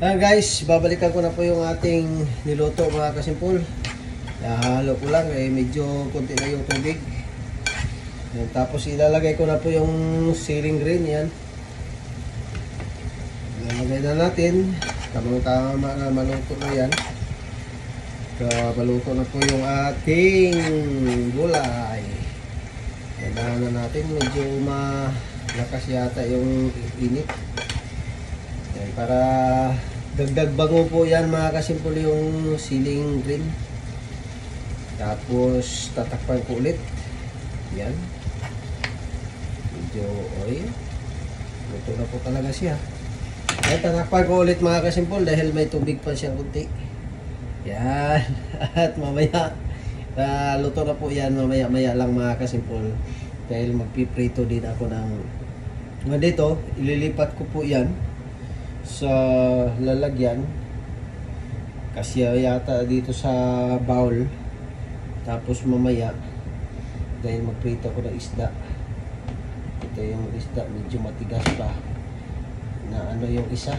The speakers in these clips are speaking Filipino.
Guys, babalikan ko na po yung ating niluto mga kasimpol. Halo ko lang, medyo konti na yung tubig. Yan, tapos ilalagay ko na po yung ceiling green yan. Ilalagay na natin. Tamang-tama na maluto na yan. Maluto na po yung ating gulay. Kailangan na natin, medyo malakas yata yung init. Yan, para dagdag bango po yan mga kasimpol yung ceiling green. Tapos tatakpan ko ulit. Yan. Medyo oil. Luto na po talaga siya. Ay, tatakpan ko ulit mga kasimpol dahil may tubig pa siyang kunti. Yan. At mamaya luto na po yan mamaya lang mga kasimpol. Dahil magpiprito din ako ng dito, ililipat ko po yan sa lalagyan kasi yata dito sa bowl. Tapos mamaya dahil magprito ko ng isda, ito yung isda medyo matigas pa na yung isa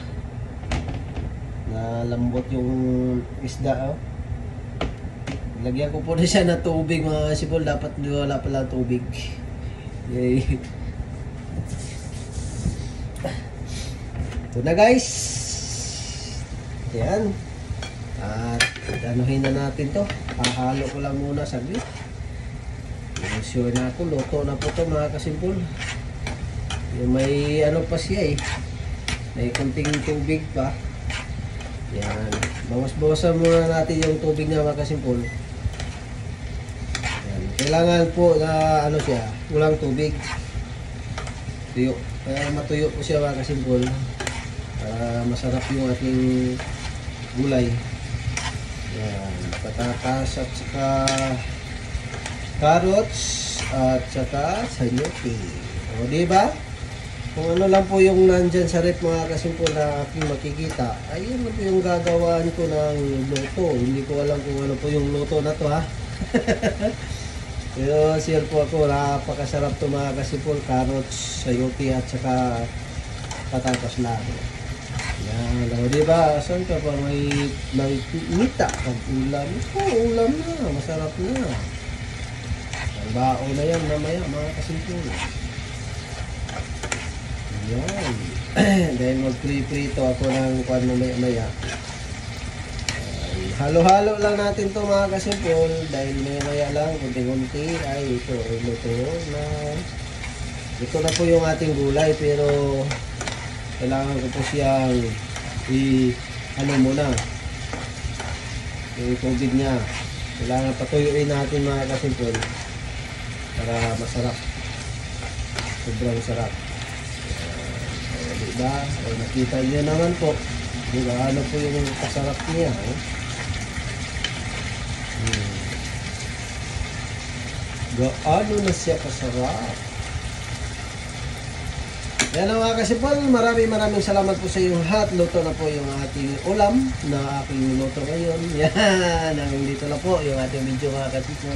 na lambot yung isda. Lagyan ko po na siya na tubig mga sipol, dapat wala pala tubig. Yay. Ito na guys. Ayan. At anuhin na natin to. Hahalo ko lang muna saglit. Sure na ako. Luto na po to mga kasimpol. Yung may pa siya may kunting tubig pa. Yan. Bawas-bawasan muna natin yung tubig na mga kasimpol. Yan. Kailangan po na siya. Walang tubig. Tuyo. Kaya matuyo po siya mga kasimpol. Masarap yung ating gulay. Yan, patatas at saka carrots at saka sayote. O diba? Kung ano lang po yung nandyan sa rep mga kasimpol na aking makikita, ay yun po yung gagawaan ko ng luto. Hindi ko alam kung ano po yung luto na to ha. Pero share po ako, napakasarap to mga kasimpol. Carrots, sayote at saka patatas lang. Yan, o diba? Saan ka pa may nita? Pag-ulam. Ulam na. Masarap na. Ang bao na yan mamaya mga kasimpol. Yan. Dahil mag-prito ako ng kwan mamaya. Halo-halo lang natin to mga kasimpol. Dahil mamaya lang, kunti-kunti. Ay, ito na. Ito na po yung ating gulay. Pero kailangan ko po siyang muna yung tubig niya. Kailangan patuyuin natin mga kasimpol para masarap, sobrang sarap. Diba? Nakita niyo naman po diba ano po yung kasarap niya gaano na siya kasarap. Yan ang mga kasimpol, maraming salamat po sa iyong lahat. Luto na po yung ating ulam na aking luto ngayon. Yan, hanggang dito na po yung ating video mga kasimpol.